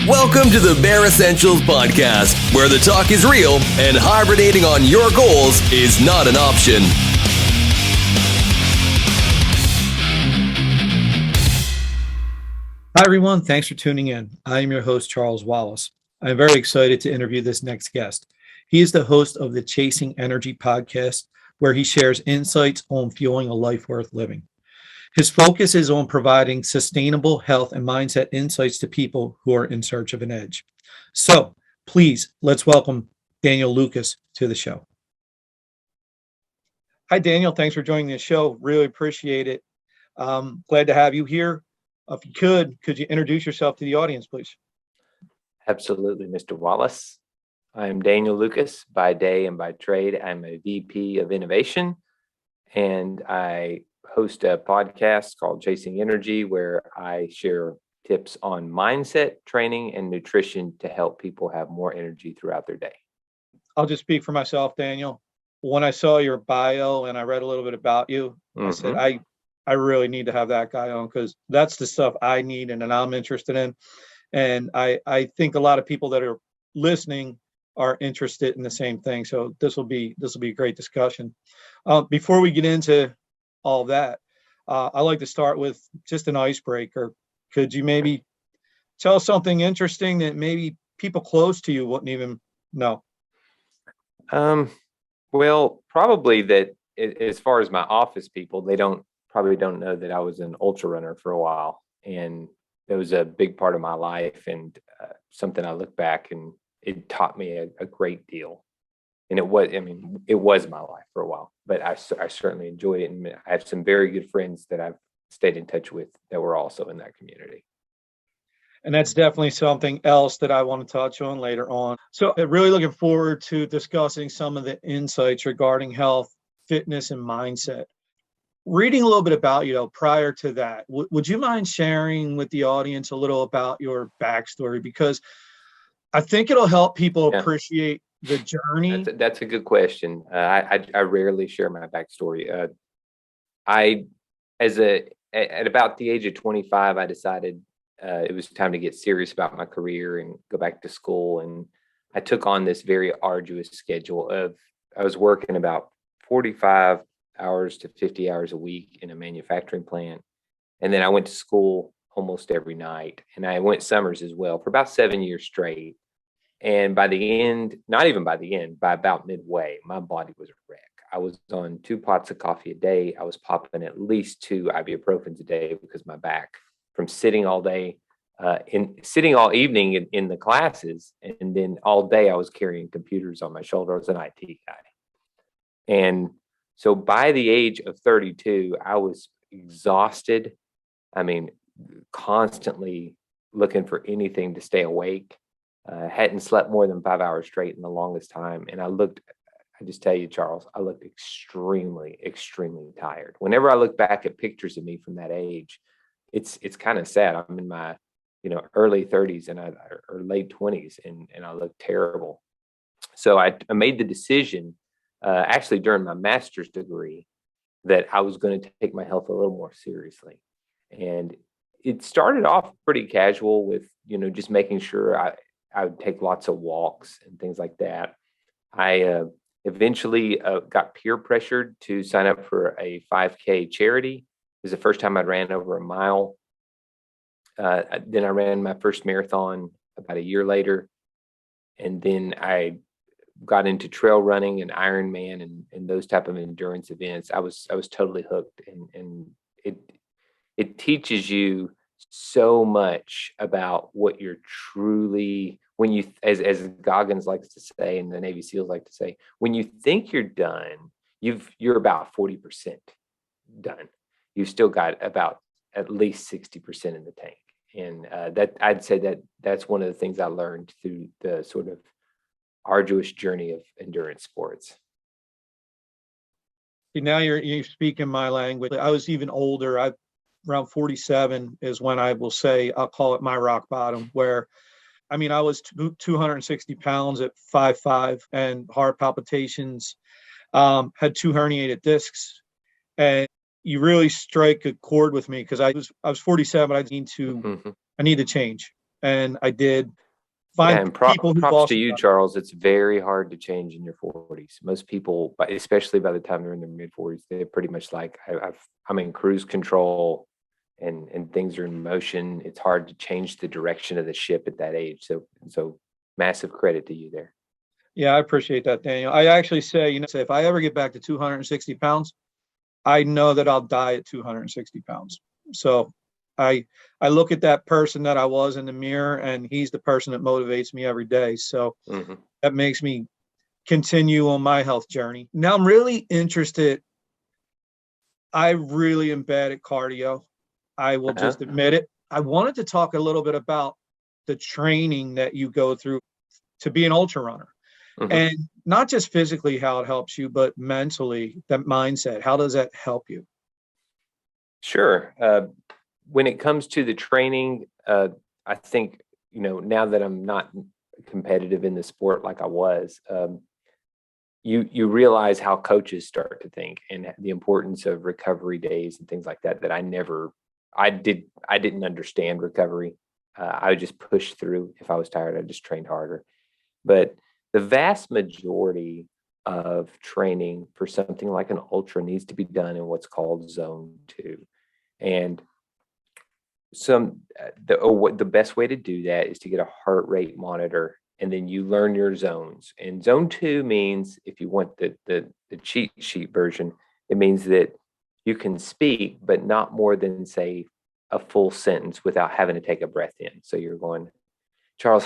Welcome to the Bare Essentials Podcast, where the talk is real and hibernating on your goals is not an option. Hi, everyone. Thanks for tuning in. I am your host, Charles Wallace. I'm very excited to interview this next guest. He is the host of the Chasing Energy podcast, where he shares insights on fueling a life worth living. His focus is on providing sustainable health and mindset insights to people who are in search of an edge. So please, let's welcome Daniel Lucas to the show. Hi, Daniel. Thanks for joining the show. Really appreciate it. Glad to have you here. If you could you introduce yourself to the audience, please? Absolutely, Mr. Wallace. I'm Daniel Lucas by day and by trade. I'm a VP of Innovation, and I host a podcast called Chasing Energy, where I share tips on mindset, training, and nutrition to help people have more energy throughout their day. I'll just speak for myself, Daniel. When I saw your bio and I read a little bit about you, I said, I really need to have that guy on, because that's the stuff I need and that I'm interested in. And I think a lot of people that are listening are interested in the same thing. So this will be a great discussion. Before we get into all that, I like to start with just an icebreaker. Could you maybe tell us something interesting that maybe people close to you wouldn't even know? Well, probably that as far as my office people, they probably don't know that I was an ultra runner for a while, and it was a big part of my life, and something I look back and it taught me a great deal. And it was my life for a while, but I certainly enjoyed it. And I have some very good friends that I've stayed in touch with that were also in that community. And that's definitely something else that I want to touch on later on. So I'm really looking forward to discussing some of the insights regarding health, fitness, and mindset. Reading a little bit about you, prior to that, would you mind sharing with the audience a little about your backstory? Because I think it'll help people appreciate the journey. That's a good question. I rarely share my backstory. At about the age of 25, I decided it was time to get serious about my career and go back to school. And I took on this very arduous schedule I was working about 45 hours to 50 hours a week in a manufacturing plant. And then I went to school almost every night, and I went summers as well for about 7 years straight. And by the end, not even by the end, by about midway, my body was a wreck. I was on 2 pots of coffee a day. I was popping at least 2 ibuprofens a day because my back, from sitting all day, sitting all evening in the classes, and then all day I was carrying computers on my shoulder. I was an IT guy. And so by the age of 32, I was exhausted. Constantly looking for anything to stay awake. Hadn't slept more than 5 hours straight in the longest time. And I just tell you, Charles, I looked extremely, extremely tired. Whenever I look back at pictures of me from that age, it's kind of sad. I'm in my, early 30s or late 20s, and I look terrible. So I made the decision, actually during my master's degree, that I was going to take my health a little more seriously. And it started off pretty casual with, just making sure I would take lots of walks and things like that. I eventually got peer pressured to sign up for a 5K charity. It was the first time I'd ran over a mile. Then I ran my first marathon about a year later. And then I got into trail running and Ironman and those type of endurance events. I was totally hooked, and it teaches you so much about what you're truly, when you, as Goggins likes to say, and the Navy SEALs like to say, when you think you're done, you're about 40% done. You've still got about at least 60% in the tank. And that I'd say that's one of the things I learned through the sort of arduous journey of endurance sports. Now you're speaking my language. I was even older. Around 47 is when I will say, I'll call it my rock bottom, where, I was 260 pounds at 5'5", and heart palpitations, had 2 herniated discs. And you really strike a chord with me, because I was 47. I need to change. And I did Yeah, find and people who've props to also you, done it. Charles. It's very hard to change in your 40s. Most people, especially by the time they're in their mid 40s, they're pretty much like, I'm in cruise control, and things are in motion. It's hard to change the direction of the ship at that age. So massive credit to you there. Yeah, I appreciate that, Daniel. I actually say, if I ever get back to 260 pounds, I know that I'll die at 260 pounds. So I look at that person that I was in the mirror, and he's the person that motivates me every day. So that makes me continue on my health journey. Now I'm really interested. I really am bad at cardio. I will just admit it. I wanted to talk a little bit about the training that you go through to be an ultra runner. And not just physically how it helps you, but mentally, that mindset. How does that help you? Sure. When it comes to the training, I think, now that I'm not competitive in the sport like I was, you realize how coaches start to think, and the importance of recovery days and things like that I didn't understand recovery. I would just push through. If I was tired, I just trained harder. But the vast majority of training for something like an ultra needs to be done in what's called zone 2. And the best way to do that is to get a heart rate monitor, and then you learn your zones. And zone 2 means, if you want the cheat sheet version, it means that you can speak, but not more than, say, a full sentence without having to take a breath in. So you're going, Charles,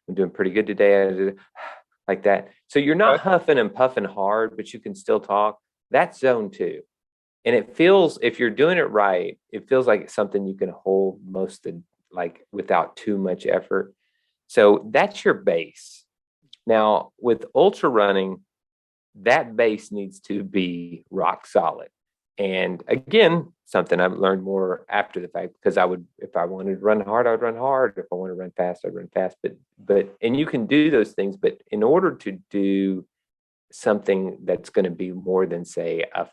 I'm doing pretty good today, like that. So you're not huffing and puffing hard, but you can still talk. That's zone 2. And it feels, if you're doing it right, it feels like it's something you can hold most of, like, without too much effort. So that's your base. Now, with ultra running, that base needs to be rock solid. And again, something I've learned more after the fact, because if I wanted to run hard, I would run hard. If I wanted to run fast, I'd run fast. And you can do those things, but in order to do something that's going to be more than, say, a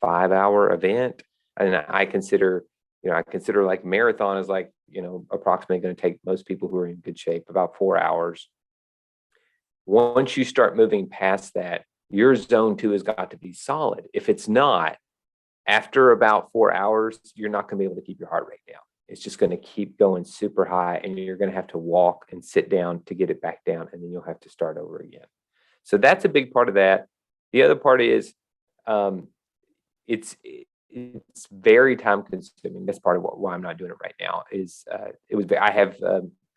5-hour event, and I consider like marathon is like, approximately going to take most people who are in good shape about 4 hours. Once you start moving past that, your zone 2 has got to be solid. If it's not, after about 4 hours, you're not going to be able to keep your heart rate down. It's just going to keep going super high, and you're going to have to walk and sit down to get it back down, and then you'll have to start over again. So that's a big part of that. The other part is, it's very time consuming. That's part of why I'm not doing it right now.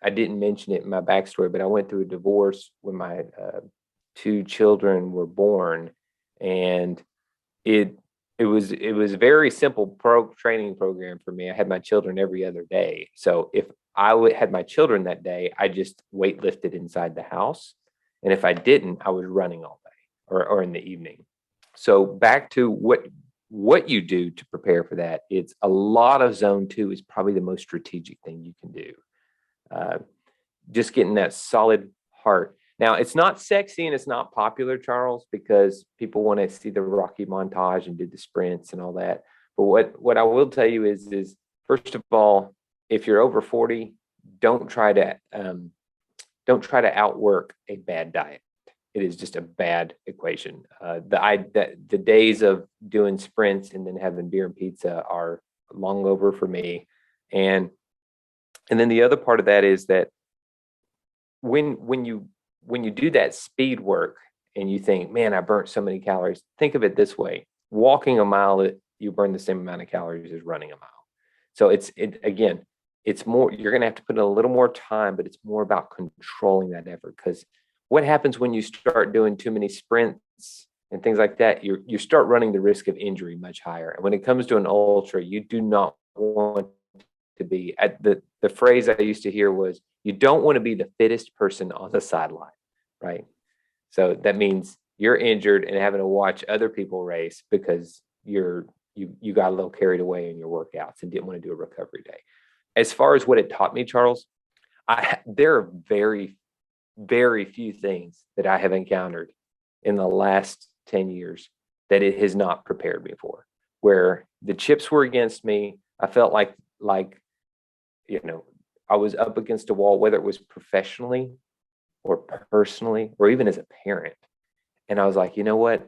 I didn't mention it in my backstory, but I went through a divorce when my 2 children were born, and it was a very simple training program for me. I had my children every other day. So if I had my children that day, I just weightlifted inside the house. And if I didn't, I was running all day or in the evening. So back to what you do to prepare for that, it's a lot of zone 2 is probably the most strategic thing you can do. Just getting that solid heart. Now, it's not sexy and it's not popular, Charles, because people want to see the Rocky montage and do the sprints and all that. But what I will tell you is first of all, if you're over 40, don't try to outwork a bad diet. It is just a bad equation. The days of doing sprints and then having beer and pizza are long over for me. And then the other part of that is that when you do that speed work and you think, man, I burnt so many calories, think of it this way. Walking a mile, you burn the same amount of calories as running a mile. So it's more, you're going to have to put in a little more time, but it's more about controlling that effort. Because what happens when you start doing too many sprints and things like that, you start running the risk of injury much higher. And when it comes to an ultra, you do not want to be at the phrase I used to hear was, you don't want to be the fittest person on the sideline, right? So that means you're injured and having to watch other people race because you got a little carried away in your workouts and didn't want to do a recovery day. As far as what it taught me, Charles, there are very, very few things that I have encountered in the last 10 years that it has not prepared me for. Where the chips were against me, I felt like I was up against a wall, whether it was professionally or personally, or even as a parent. And I was like, you know what?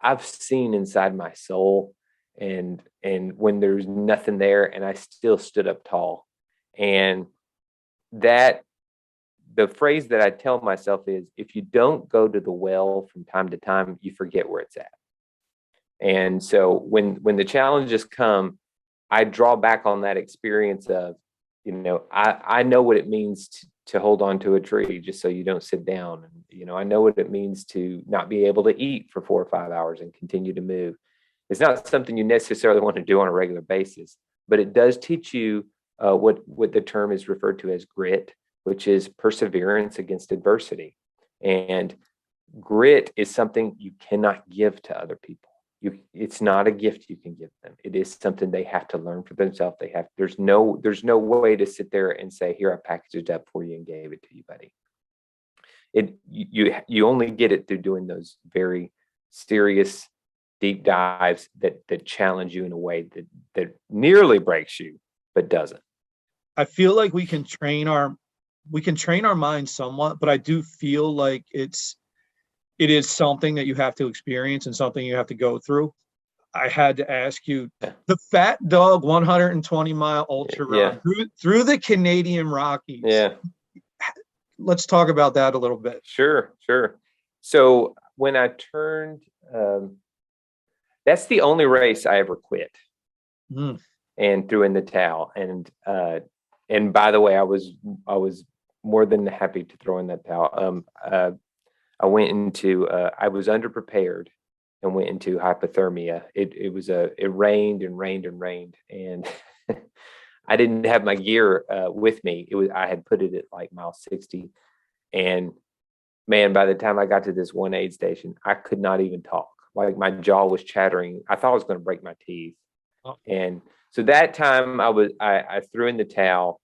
I've seen inside my soul, and when there's nothing there, and I still stood up tall. And that the phrase that I tell myself is, if you don't go to the well from time to time, you forget where it's at. And so when the challenges come, I draw back on that experience of, I know what it means to hold on to a tree just so you don't sit down. And, I know what it means to not be able to eat for 4 or 5 hours and continue to move. It's not something you necessarily want to do on a regular basis, but it does teach you what the term is referred to as grit, which is perseverance against adversity. And grit is something you cannot give to other people. It's not a gift you can give them. It is something they have to learn for themselves. There's no way to sit there and say, here, I packaged it up for you and gave it to you, buddy. You only get it through doing those very serious deep dives that challenge you in a way that nearly breaks you, but doesn't. I feel like we can train our mind somewhat, but I do feel like it is something that you have to experience and something you have to go through. I had to ask you, the Fat Dog 120-mile ultra run through the Canadian Rockies. Yeah. Let's talk about that a little bit. Sure. So when I turned, that's the only race I ever quit and threw in the towel. And by the way, I was more than happy to throw in that towel. I went into, I was underprepared and went into hypothermia. It rained and rained and rained. And I didn't have my gear with me. I had put it at like mile 60. And man, by the time I got to this one aid station, I could not even talk. Like my jaw was chattering. I thought I was going to break my teeth. Oh. And so that time I threw in the towel.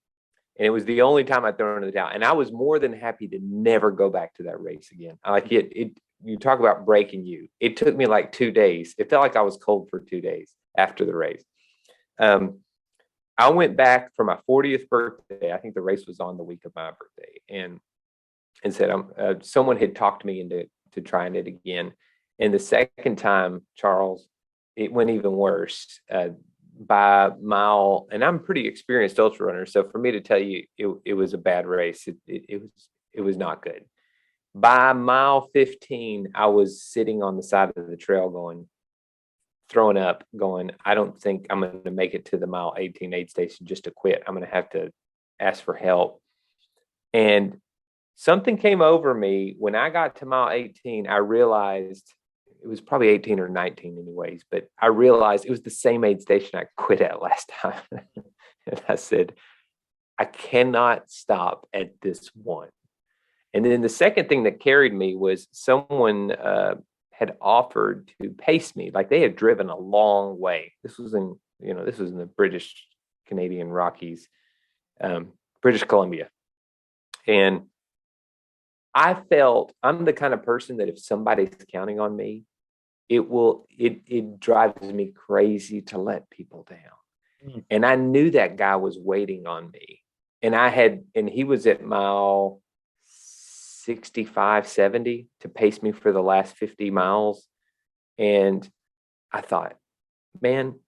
And it was the only time I threw in the towel. And I was more than happy to never go back to that race again. Like you talk about breaking you. It took me like 2 days. It felt like I was cold for 2 days after the race. I went back for my 40th birthday. I think the race was on the week of my birthday. And said, someone had talked me into trying it again. And the second time, Charles, it went even worse. By mile, and I'm a pretty experienced ultra runner, so for me to tell you it was a bad race, it was not good. By mile 15, I was sitting on the side of the trail throwing up, I don't think I'm going to make it to the mile 18 aid station just to quit. I'm going to have to ask for help. And something came over me when I got to mile 18. I realized it was probably 18 or 19 anyways, but I realized it was the same aid station I quit at last time. And I said, I cannot stop at this one. And then the second thing that carried me was someone had offered to pace me. Like they had driven a long way. This was in the British Canadian Rockies, British Columbia. And I felt I'm the kind of person that if somebody's counting on me, it drives me crazy to let people down. And I knew that guy was waiting on me. And he was at mile 65, 70 to pace me for the last 50 miles. And I thought, man,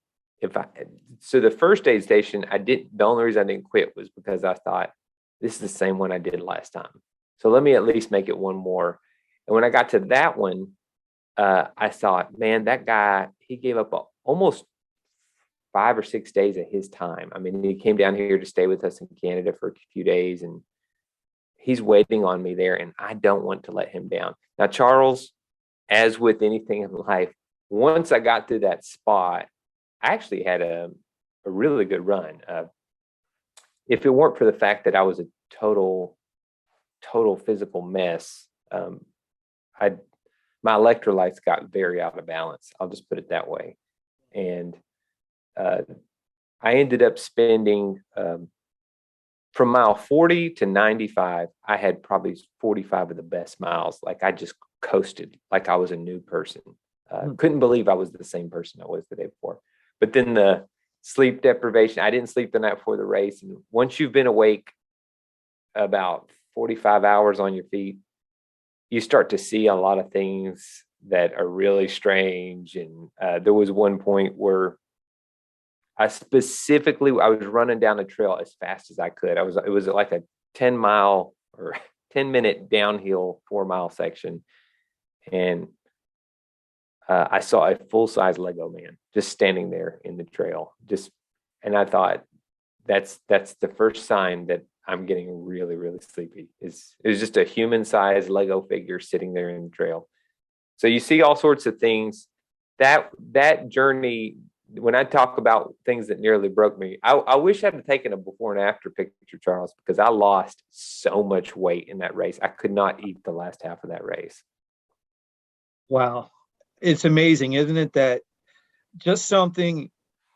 so the first aid station, the only reason I didn't quit was because I thought, this is the same one I did last time. So let me at least make it one more. And when I got to that one, I thought, man, that guy, he gave up almost 5 or 6 days of his time. I mean, he came down here to stay with us in Canada for a few days, and he's waiting on me there, and I don't want to let him down. Now, Charles, as with anything in life, once I got through that spot, I actually had a really good run. If it weren't for the fact that I was a total physical mess, my electrolytes got very out of balance. I'll just put it that way. And I ended up spending from mile 40 to 95, I had probably 45 of the best miles. Like I just coasted like I was a new person. Couldn't believe I was the same person I was the day before. But then the sleep deprivation. I didn't sleep the night before the race. And once you've been awake about 45 hours on your feet, you start to see a lot of things that are really strange. And there was one point where I was running down a trail as fast as I could. It was like a 10-mile or 10-minute downhill 4-mile section. And I saw a full-size Lego man just standing there in the trail. And I thought, that's the first sign that I'm getting really, really sleepy. It was just a human-sized Lego figure sitting there in the trail. So you see all sorts of things. That journey, when I talk about things that nearly broke me, I wish I had taken a before and after picture, Charles, because I lost so much weight in that race. I could not eat the last half of that race. Wow. It's amazing, isn't it, that just something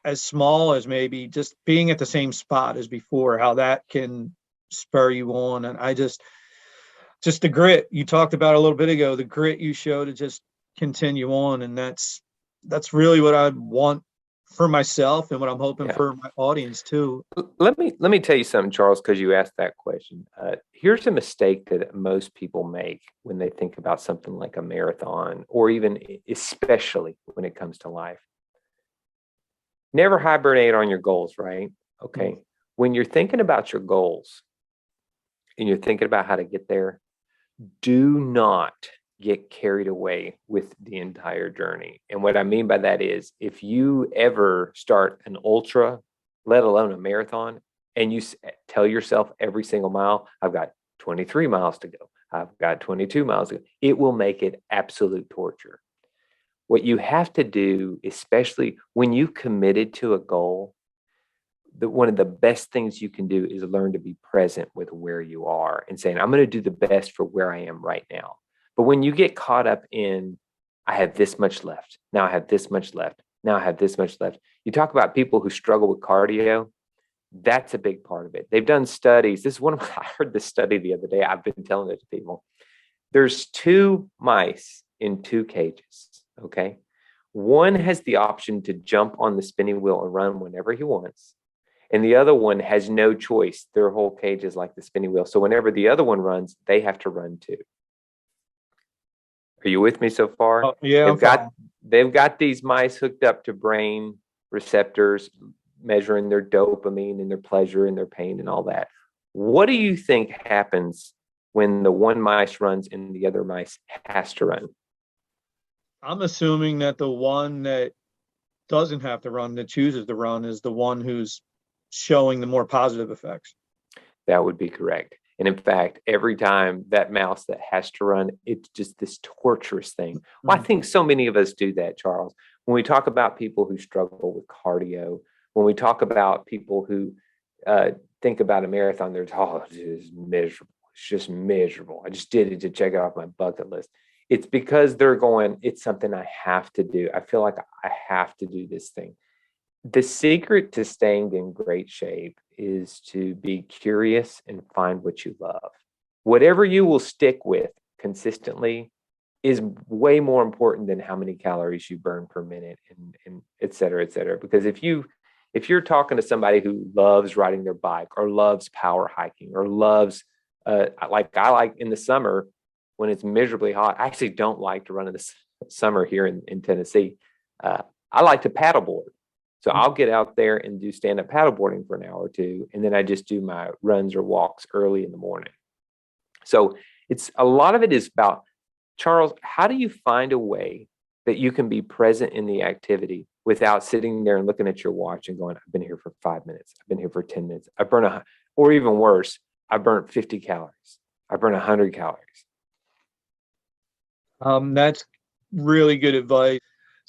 as small as maybe just being at the same spot as before, how that can spur you on. And I just the grit you talked about a little bit ago, the grit you show to just continue on. And that's really what I want for myself and what I'm hoping for my audience too. Let me tell you something, Charles, because you asked that question. Here's a mistake that most people make when they think about something like a marathon, or even especially when it comes to life. Never hibernate on your goals, right? Okay. Mm-hmm. When you're thinking about your goals and you're thinking about how to get there, do not get carried away with the entire journey. And what I mean by that is, if you ever start an ultra, let alone a marathon, and you tell yourself every single mile, I've got 23 miles to go, I've got 22 miles to go, it will make it absolute torture. What you have to do, especially when you committed to a goal, one of the best things you can do is learn to be present with where you are and saying, I'm going to do the best for where I am right now. But when you get caught up in, I have this much left, now I have this much left, now I have this much left. You talk about people who struggle with cardio. That's a big part of it. They've done studies. I heard this study the other day. I've been telling it to people. There's 2 mice in 2 cages. Okay. One has the option to jump on the spinning wheel and run whenever he wants. And the other one has no choice. Their whole cage is like the spinning wheel. So whenever the other one runs, they have to run too. Are you with me so far? Oh, yeah. They've got these mice hooked up to brain receptors, measuring their dopamine and their pleasure and their pain and all that. What do you think happens when the one mice runs and the other mice has to run? I'm assuming that the one that doesn't have to run, that chooses to run, is the one who's showing the more positive effects. That would be correct. And in fact, every time that mouse that has to run, it's just this torturous thing. Well, I think so many of us do that, Charles. When we talk about people who struggle with cardio, when we talk about people who think about a marathon, they're it's just miserable. It's just miserable. I just did it to check it off my bucket list. It's because they're going, it's something I have to do. I feel like I have to do this thing. The secret to staying in great shape is to be curious and find what you love. Whatever you will stick with consistently is way more important than how many calories you burn per minute and et cetera, et cetera. Because if you're talking to somebody who loves riding their bike or loves power hiking or loves, like I like in the summer when it's miserably hot, I actually don't like to run in the summer here in Tennessee. I like to paddleboard. So I'll get out there and do stand-up paddleboarding for an hour or two, and then I just do my runs or walks early in the morning. So it's a lot of it is about, Charles, how do you find a way that you can be present in the activity without sitting there and looking at your watch and going, I've been here for 5 minutes, I've been here for 10 minutes, I burn or even worse, I burnt 50 calories, I burn 100 calories. That's really good advice.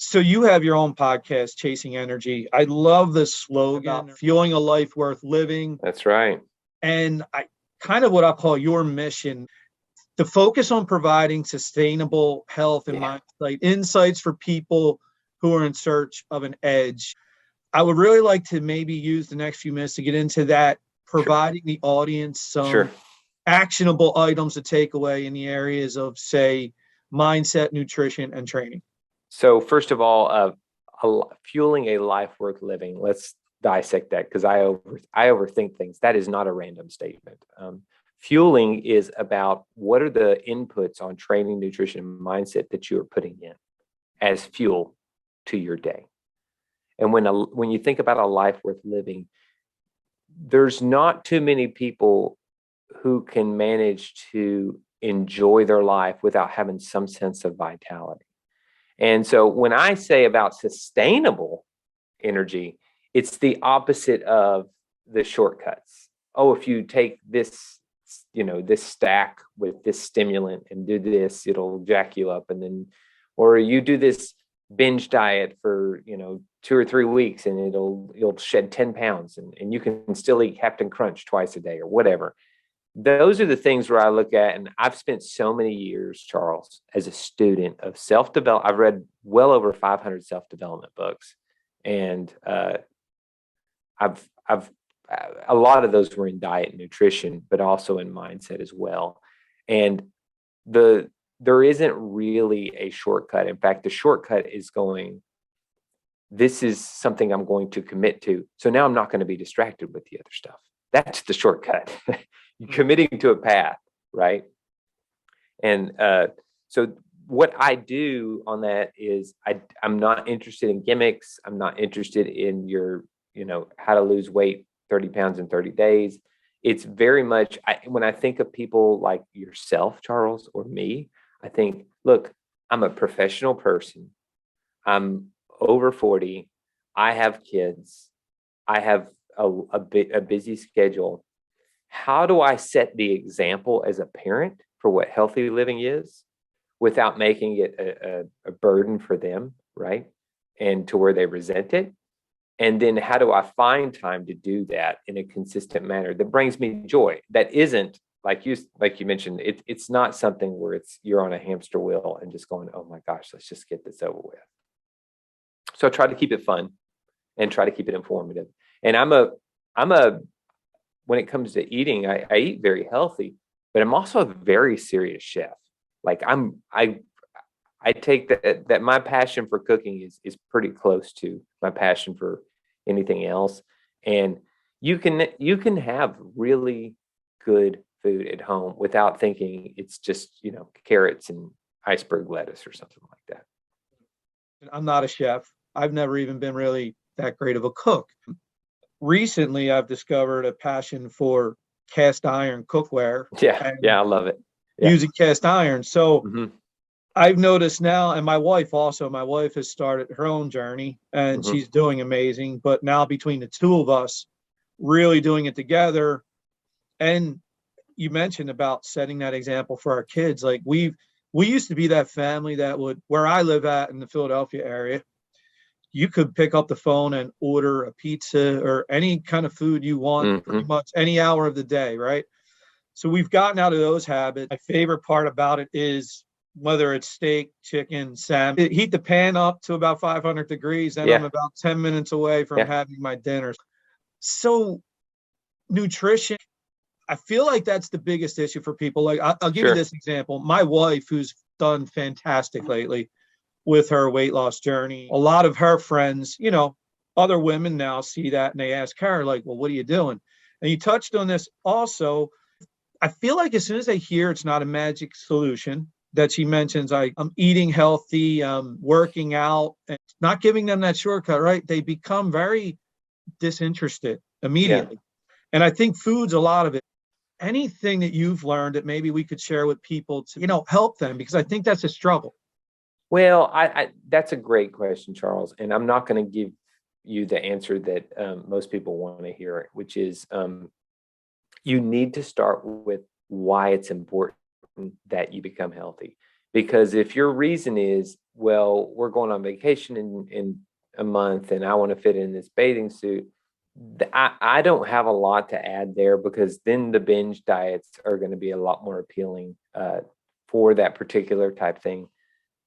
So you have your own podcast, Chasing Energy. I love the slogan, fueling a life worth living. That's right. And I kind of what I call your mission, to focus on providing sustainable health and mindset insights for people who are in search of an edge. I would really like to maybe use the next few minutes to get into that, providing the audience some actionable items to take away in the areas of, say, mindset, nutrition, and training. So first of all, fueling a life worth living. Let's dissect that because I overthink things. That is not a random statement. Fueling is about what are the inputs on training, nutrition, and mindset that you are putting in as fuel to your day. And when you think about a life worth living, there's not too many people who can manage to enjoy their life without having some sense of vitality. And so when I say about sustainable energy, it's the opposite of the shortcuts. Oh, if you take this, this stack with this stimulant and do this, it'll jack you up. And then, or you do this binge diet for, 2 or 3 weeks and you'll shed 10 pounds and you can still eat Captain Crunch twice a day or whatever. Those are the things where I look at, and I've spent so many years, Charles, as a student of self-development. I've read well over 500 self-development books, and I've a lot of those were in diet and nutrition, but also in mindset as well. And there isn't really a shortcut. In fact, the shortcut is going, this is something I'm going to commit to. So now I'm not going to be distracted with the other stuff. That's the shortcut. You're committing to a path, right? And so what I do on that is I'm not interested in gimmicks. I'm not interested in your, how to lose weight 30 pounds in 30 days. It's very much, when I think of people like yourself, Charles, or me, I think, look, I'm a professional person. I'm over 40. I have kids. I have a busy schedule. How do I set the example as a parent for what healthy living is without making it a burden for them, right? And to where they resent it? And then how do I find time to do that in a consistent manner that brings me joy? That isn't, like you mentioned, it's not something where you're on a hamster wheel and just going, oh my gosh, let's just get this over with. So I try to keep it fun and try to keep it informative. And when it comes to eating, I eat very healthy, but I'm also a very serious chef. Like I take that my passion for cooking is pretty close to my passion for anything else. And you can have really good food at home without thinking it's just, carrots and iceberg lettuce or something like that. I'm not a chef. I've never even been really that great of a cook. Recently, I've discovered a passion for cast iron cookware. Yeah, I love it. Yeah. Using cast iron. So I've noticed now, and my wife has started her own journey and she's doing amazing. But now between the two of us, really doing it together. And you mentioned about setting that example for our kids. Like we used to be that family that where I live at in the Philadelphia area, you could pick up the phone and order a pizza or any kind of food you want pretty much any hour of the day, right? So we've gotten out of those habits. My favorite part about it is whether it's steak, chicken, salmon, heat the pan up to about 500 degrees, then I'm about 10 minutes away from having my dinner. So nutrition, I feel like that's the biggest issue for people. Like I'll give you this example. My wife, who's done fantastic lately with her weight loss journey, a lot of her friends, other women now see that and they ask her, like, well, what are you doing? And you touched on this also. I feel like as soon as they hear it's not a magic solution, that she mentions, I'm eating healthy, working out, and not giving them that shortcut, right? They become very disinterested immediately. Yeah. And I think food's a lot of it. Anything that you've learned that maybe we could share with people to, help them, because I think that's a struggle. Well, that's a great question, Charles. And I'm not going to give you the answer that most people want to hear, which is you need to start with why it's important that you become healthy. Because if your reason is, well, we're going on vacation in a month and I want to fit in this bathing suit, I don't have a lot to add there, because then the binge diets are going to be a lot more appealing for that particular type thing.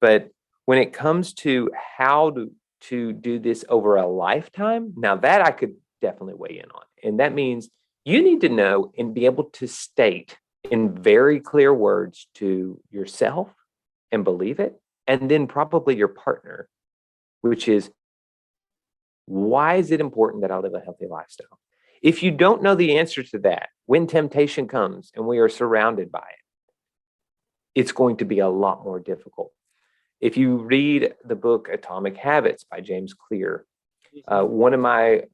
But when it comes to how to do this over a lifetime, now that I could definitely weigh in on. And that means you need to know and be able to state in very clear words to yourself and believe it, and then probably your partner, which is, Why is it important that I live a healthy lifestyle? If you don't know the answer to that, when temptation comes and we are surrounded by it, it's going to be a lot more difficult. If you read the book Atomic Habits by James Clear, one of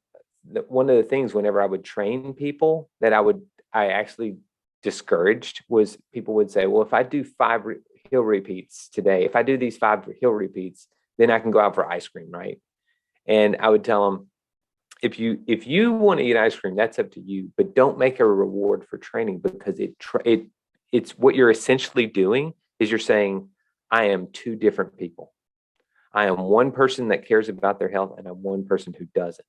the things whenever I would train people that I actually discouraged was people would say, well, if I do 5 hill repeats today, if I do these 5 hill repeats, then I can go out for ice cream, right? And I would tell them, if you want to eat ice cream, that's up to you, but don't make a reward for training, because it's what you're essentially doing is you're saying, I am 2 different people. I am one person that cares about their health, and I'm one person who doesn't.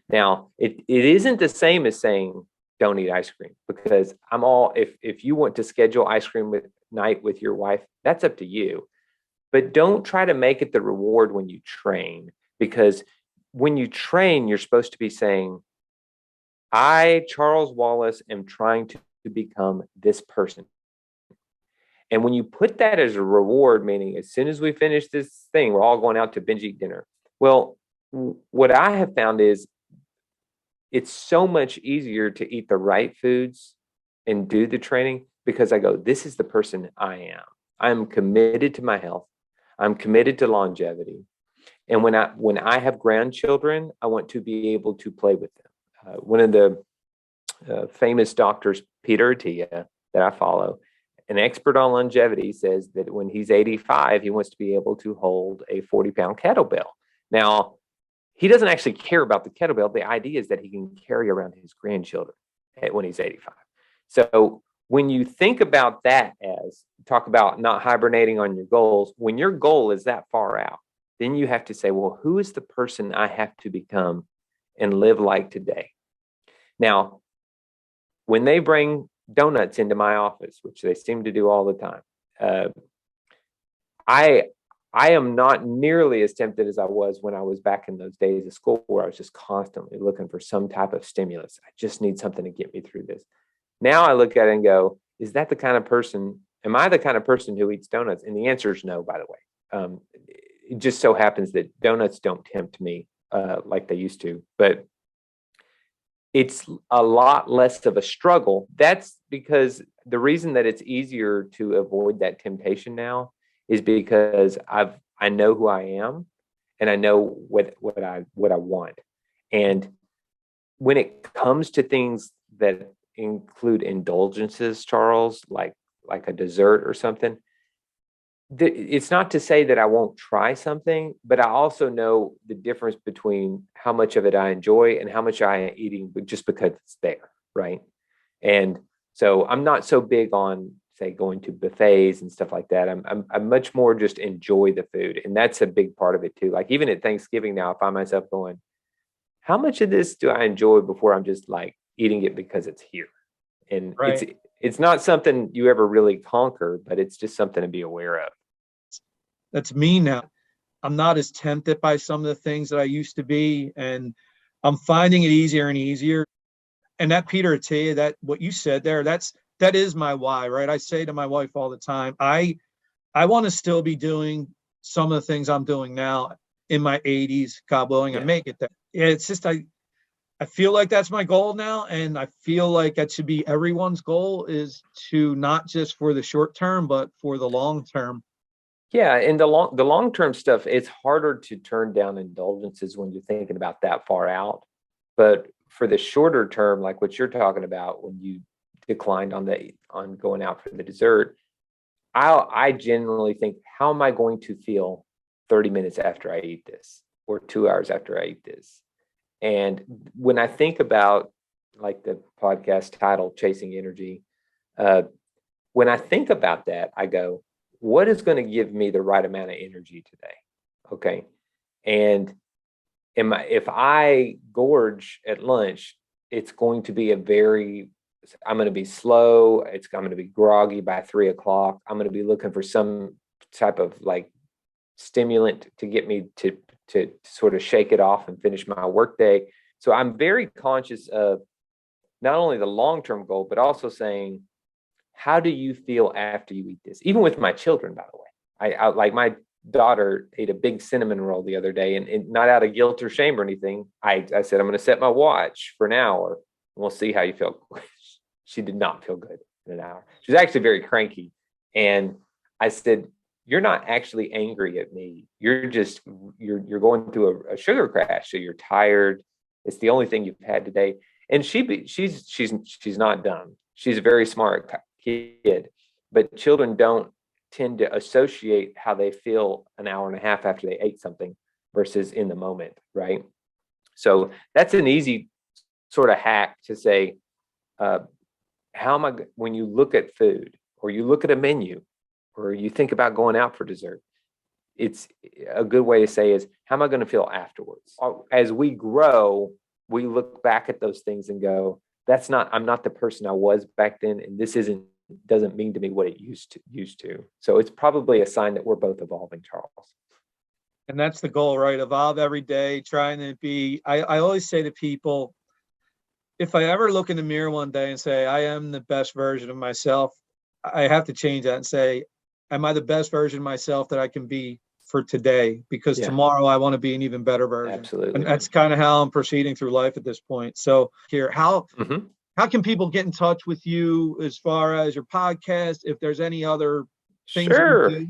Now, it isn't the same as saying don't eat ice cream, because if you want to schedule ice cream night with your wife, that's up to you. But don't try to make it the reward when you train, because when you train, you're supposed to be saying, I, Charles Wallace, am trying to become this person. And when you put that as a reward, meaning as soon as we finish this thing, we're all going out to binge eat dinner. Well, what I have found is it's so much easier to eat the right foods and do the training, because I go, this is the person I am. I'm committed to my health. I'm committed to longevity. And when I have grandchildren, I want to be able to play with them. One of the famous doctors, Peter Attia, that I follow, an expert on longevity, says that when he's 85, he wants to be able to hold a 40-pound kettlebell. Now, he doesn't actually care about the kettlebell. The idea is that he can carry around his grandchildren when he's 85. So when you think about that, as talk about not hibernating on your goals, when your goal is that far out, then you have to say, well, who is the person I have to become and live like today? Now, when they bring donuts into my office, which they seem to do all the time, I am not nearly as tempted as I was when I was back in those days of school, where I was just constantly looking for some type of stimulus. I just need something to get me through this. Now I look at it and go, is that the kind of person, am I the kind of person who eats donuts? And the answer is no, by the way. It just so happens that donuts don't tempt me like they used to, but it's a lot less of a struggle. That's because the reason that it's easier to avoid that temptation now is because I know who I am, and I know what I want. And when it comes to things that include indulgences, Charles, like a dessert or something, it's not to say that I won't try something, but I also know the difference between how much of it I enjoy and how much I am eating just because it's there, right? And so I'm not so big on, say, going to buffets and stuff like that. I'm much more just enjoy the food, and that's a big part of it too. Like even at Thanksgiving now, I find myself going, how much of this do I enjoy before I'm just like eating it because it's here? And Right. it's not something you ever really conquer, but it's just something to be aware of. That's me now. I'm not as tempted by some of the things that I used to be, and I'm finding it easier and easier. And that Peter Attia, that what you said there, that is my why, right? I say to my wife all the time, I want to still be doing some of the things I'm doing now in my 80s, God willing, I make it there. Yeah, it's just I feel like that's my goal now, and I feel like that should be everyone's goal, is to not just for the short term, but for the long term. Yeah, and the long term stuff, it's harder to turn down indulgences when you're thinking about that far out. But for the shorter term, like what you're talking about, when you declined on going out for the dessert, I genuinely think, how am I going to feel 30 minutes after I eat this, or 2 hours after I eat this? And when I think about, like the podcast title, Chasing Energy, when I think about that, I go, what is going to give me the right amount of energy today? Okay. And if I gorge at lunch, it's going to be I'm going to be slow. I'm going to be groggy by 3 o'clock. I'm going to be looking for some type of like stimulant to get me to sort of shake it off and finish my workday. So I'm very conscious of not only the long-term goal, but also saying, how do you feel after you eat this? Even with my children, by the way, I like daughter ate a big cinnamon roll the other day, and not out of guilt or shame or anything. I said, I'm going to set my watch for an hour, and we'll see how you feel. She did not feel good in an hour. She was actually very cranky. And I said, you're not actually angry at me. You're you're going through a sugar crash. So you're tired. It's the only thing you've had today. And she's not dumb. She's a very smart kid, but children don't tend to associate how they feel an hour and a half after they ate something versus in the moment, right? So that's an easy sort of hack to say, when you look at food or you look at a menu or you think about going out for dessert, it's a good way to say is, how am I going to feel afterwards? As we grow, we look back at those things and go, I'm not the person I was back then. And this doesn't mean to me what it used to. So it's probably a sign that we're both evolving, Charles. And that's the goal, right? Evolve every day, trying to be, I always say to people, if I ever look in the mirror one day and say, I am the best version of myself, I have to change that and say, am I the best version of myself that I can be for today? Because tomorrow I want to be an even better version. Absolutely. And that's kind of how I'm proceeding through life at this point. So here, how can people get in touch with you as far as your podcast? If there's any other things Sure. you do?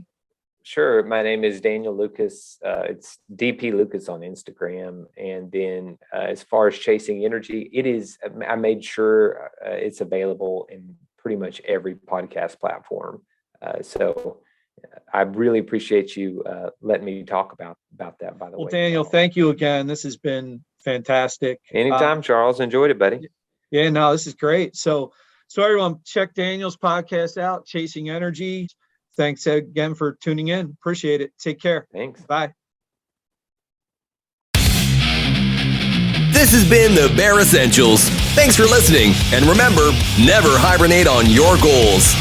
Sure. My name is Daniel Lucas. It's DP Lucas on Instagram. And then as far as Chasing Energy, I made sure it's available in pretty much every podcast platform. So I really appreciate you letting me talk about that, by the way. Well, Daniel, thank you again. This has been fantastic. Anytime, Charles. Enjoyed it, buddy. Yeah, no, this is great. So everyone, check Daniel's podcast out, Chasing Energy. Thanks again for tuning in. Appreciate it. Take care. Thanks. Bye. This has been the Bare Essentials. Thanks for listening. And remember, never hibernate on your goals.